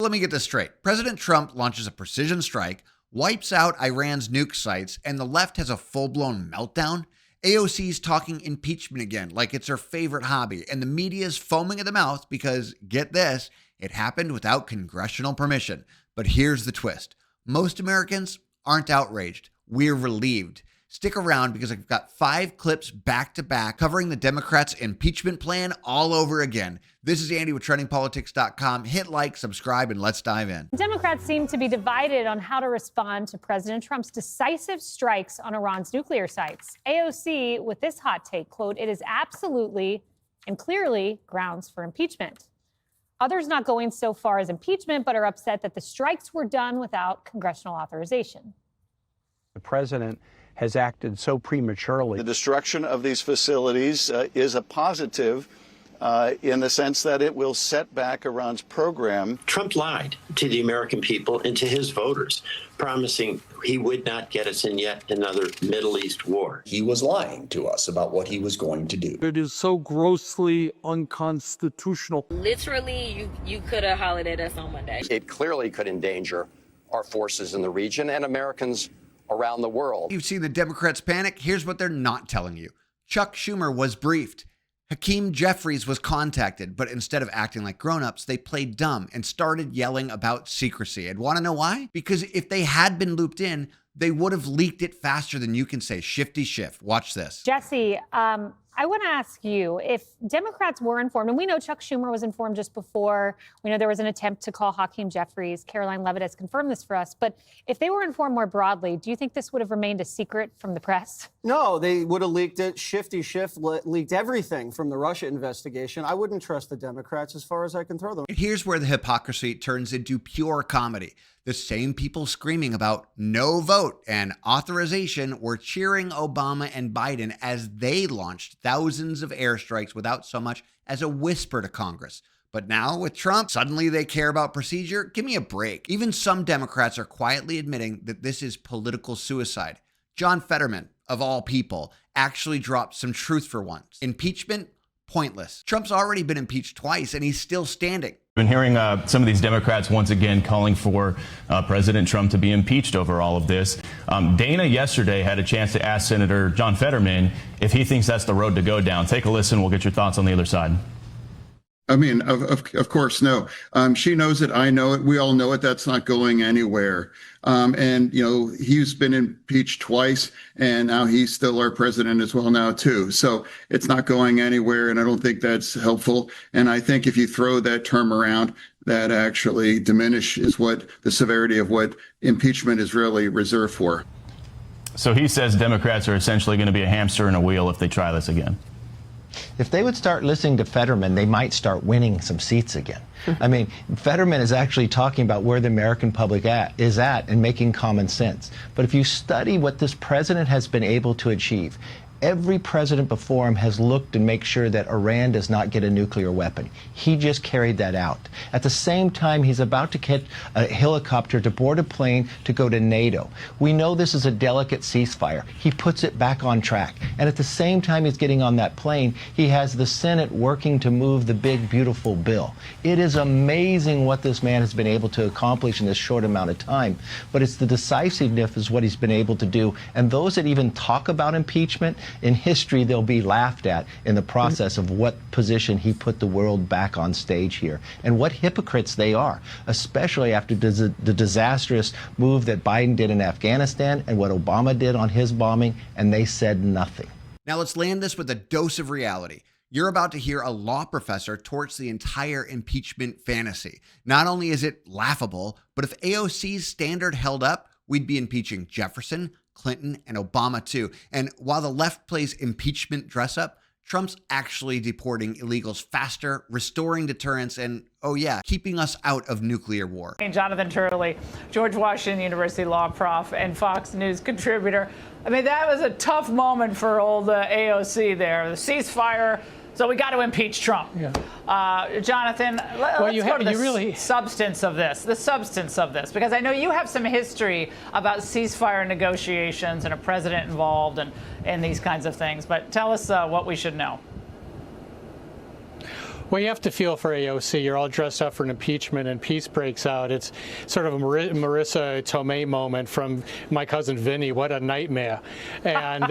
Let me get this straight. President Trump launches a precision strike, wipes out Iran's nuke sites, and the left has a full-blown meltdown? AOC's talking impeachment again, like it's her favorite hobby, and the media's foaming at the mouth because, get this, it happened without congressional permission. But here's the twist. Most Americans aren't outraged. We're relieved. Stick around because I've got 5 clips back to back covering the Democrats' impeachment plan all over again. This is Andy with TrendingPolitics.com. Hit like, subscribe, and let's dive in. Democrats seem to be divided on how to respond to President Trump's decisive strikes on Iran's nuclear sites. AOC with this hot take, quote, "It is absolutely and clearly grounds for impeachment." Others not going so far as impeachment, but are upset that the strikes were done without congressional authorization. The president has acted so prematurely. The destruction of these facilities is a positive in the sense that it will set back Iran's program. Trump lied to the American people and to his voters, promising he would not get us in yet another Middle East war. He was lying to us about what he was going to do. It is so grossly unconstitutional. Literally, you could have hollered at us on Monday. It clearly could endanger our forces in the region and Americans around the world. You've seen the Democrats panic. Here's what they're not telling you. Chuck Schumer was briefed. Hakeem Jeffries was contacted, but instead of acting like grown-ups, they played dumb and started yelling about secrecy. And want to know why? Because if they had been looped in, they would have leaked it faster than you can say shifty shift. Watch this. Jesse, I want to ask you, if Democrats were informed, and we know Chuck Schumer was informed just before, we know there was an attempt to call Hakeem Jeffries. Caroline Levitt has confirmed this for us. But if they were informed more broadly, do you think this would have remained a secret from the press? No, they would have leaked it. Shifty Schiff leaked everything from the Russia investigation. I wouldn't trust the Democrats as far as I can throw them. And here's where the hypocrisy turns into pure comedy. The same people screaming about no vote and authorization were cheering Obama and Biden as they launched thousands of airstrikes without so much as a whisper to Congress. But now with Trump, suddenly they care about procedure? Give me a break. Even some Democrats are quietly admitting that this is political suicide. John Fetterman, of all people, actually dropped some truth for once. Impeachment? Pointless. Trump's already been impeached twice and he's still standing. Been hearing some of these Democrats once again calling for President Trump to be impeached over all of this. Dana yesterday had a chance to ask Senator John Fetterman if he thinks that's the road to go down. Take a listen. We'll get your thoughts on the other side. I mean, of course, no. She knows it. I know it. We all know it. That's not going anywhere. And, you know, he's been impeached twice, and now he's still our president as well now, too. So it's not going anywhere, and I don't think that's helpful. And I think if you throw that term around, that actually diminishes what the severity of what impeachment is really reserved for. So he says Democrats are essentially going to be a hamster in a wheel if they try this again. If they would start listening to Fetterman, they might start winning some seats again. I mean, Fetterman is actually talking about where the American public is at and making common sense. But if you study what this president has been able to achieve, every president before him has looked and make sure that Iran does not get a nuclear weapon. He just carried that out. At the same time, he's about to get a helicopter to board a plane to go to NATO. We know this is a delicate ceasefire. He puts it back on track. And at the same time he's getting on that plane, he has the Senate working to move the big, beautiful bill. It is amazing what this man has been able to accomplish in this short amount of time. But it's the decisiveness is what he's been able to do. And those that even talk about impeachment, in history, they'll be laughed at in the process of what position he put the world back on stage here. And what hypocrites they are, especially after the disastrous move that Biden did in Afghanistan and what Obama did on his bombing, and they said nothing. Now let's land this with a dose of reality. You're about to hear a law professor torch the entire impeachment fantasy. Not only is it laughable, but if AOC's standard held up, we'd be impeaching Jefferson, Clinton, and Obama too. And while the left plays impeachment dress up, Trump's actually deporting illegals faster, restoring deterrence, and, oh yeah, keeping us out of nuclear war. Jonathan Turley, George Washington University law prof and Fox News contributor. I mean, that was a tough moment for old AOC there. The ceasefire. So we got to impeach Trump. Yeah. Jonathan, let's go to the substance of this. The substance of this, because I know you have some history about ceasefire negotiations and a president involved and these kinds of things. But tell us what we should know. Well, you have to feel for AOC. You're all dressed up for an impeachment and peace breaks out. It's sort of a Marissa Tomei moment from My Cousin Vinny. What a nightmare. And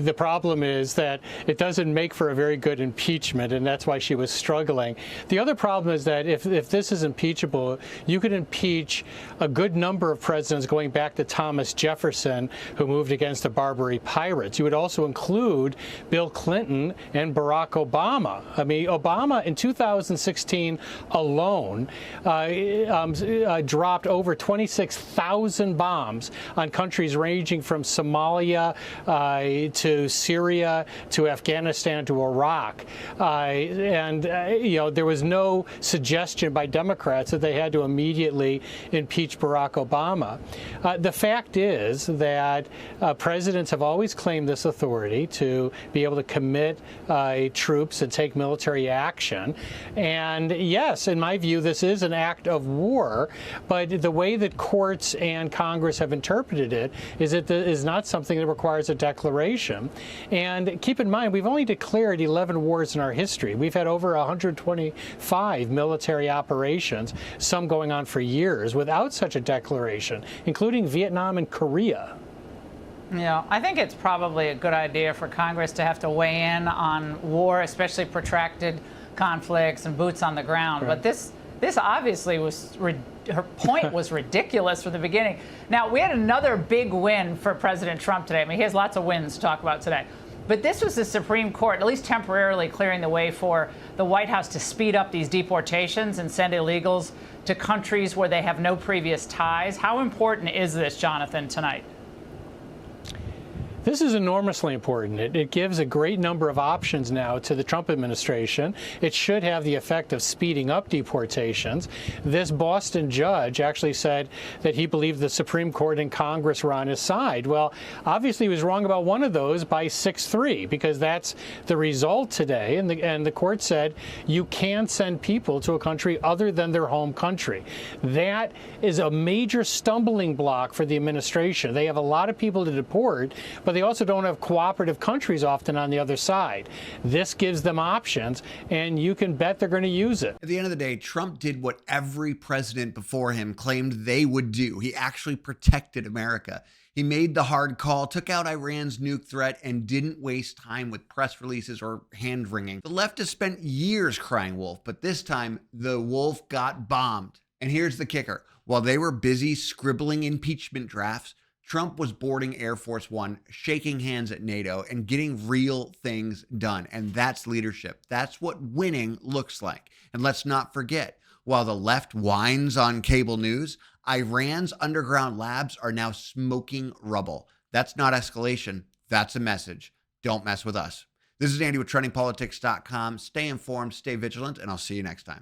the problem is that it doesn't make for a very good impeachment, and that's why she was struggling. The other problem is that if this is impeachable, you could impeach a good number of presidents going back to Thomas Jefferson, who moved against the Barbary Pirates. You would also include Bill Clinton and Barack Obama. I mean, Obama in 2016 alone dropped over 26,000 bombs on countries ranging from Somalia to Syria to Afghanistan to Iraq. There was no suggestion by Democrats that they had to immediately impeach Barack Obama. The fact is that presidents have always claimed this authority to be able to commit troops and take military action. And yes, in my view, this is an act of war, but the way that courts and Congress have interpreted it is not something that requires a declaration. And keep in mind, we've only declared 11 wars in our history. We've had over 125 military operations, some going on for years, without such a declaration, including Vietnam and Korea. Yeah, I think it's probably a good idea for Congress to have to weigh in on war, especially protracted conflicts and boots on the ground. Right. But this obviously was, her point was ridiculous from the beginning. Now, we had another big win for President Trump today. I mean, he has lots of wins to talk about today. But this was the Supreme Court, at least temporarily, clearing the way for the White House to speed up these deportations and send illegals to countries where they have no previous ties. How important is this, Jonathan, tonight? This is enormously important. It gives a great number of options now to the Trump administration. It should have the effect of speeding up deportations. This Boston judge actually said that he believed the Supreme Court and Congress were on his side. Well, obviously he was wrong about one of those by 6-3, because that's the result today. And the court said you can send people to a country other than their home country. That is a major stumbling block for the administration. They have a lot of people to deport, but they also don't have cooperative countries often on the other side. This gives them options, and you can bet they're going to use it. At the end of the day, Trump did what every president before him claimed they would do. He actually protected America. He made the hard call, took out Iran's nuke threat, and didn't waste time with press releases or hand-wringing. The left has spent years crying wolf, but this time, the wolf got bombed. And here's the kicker. While they were busy scribbling impeachment drafts, Trump was boarding Air Force One, shaking hands at NATO, and getting real things done. And that's leadership. That's what winning looks like. And let's not forget, while the left whines on cable news, Iran's underground labs are now smoking rubble. That's not escalation. That's a message. Don't mess with us. This is Andy with TrendingPolitics.com. Stay informed, stay vigilant, and I'll see you next time.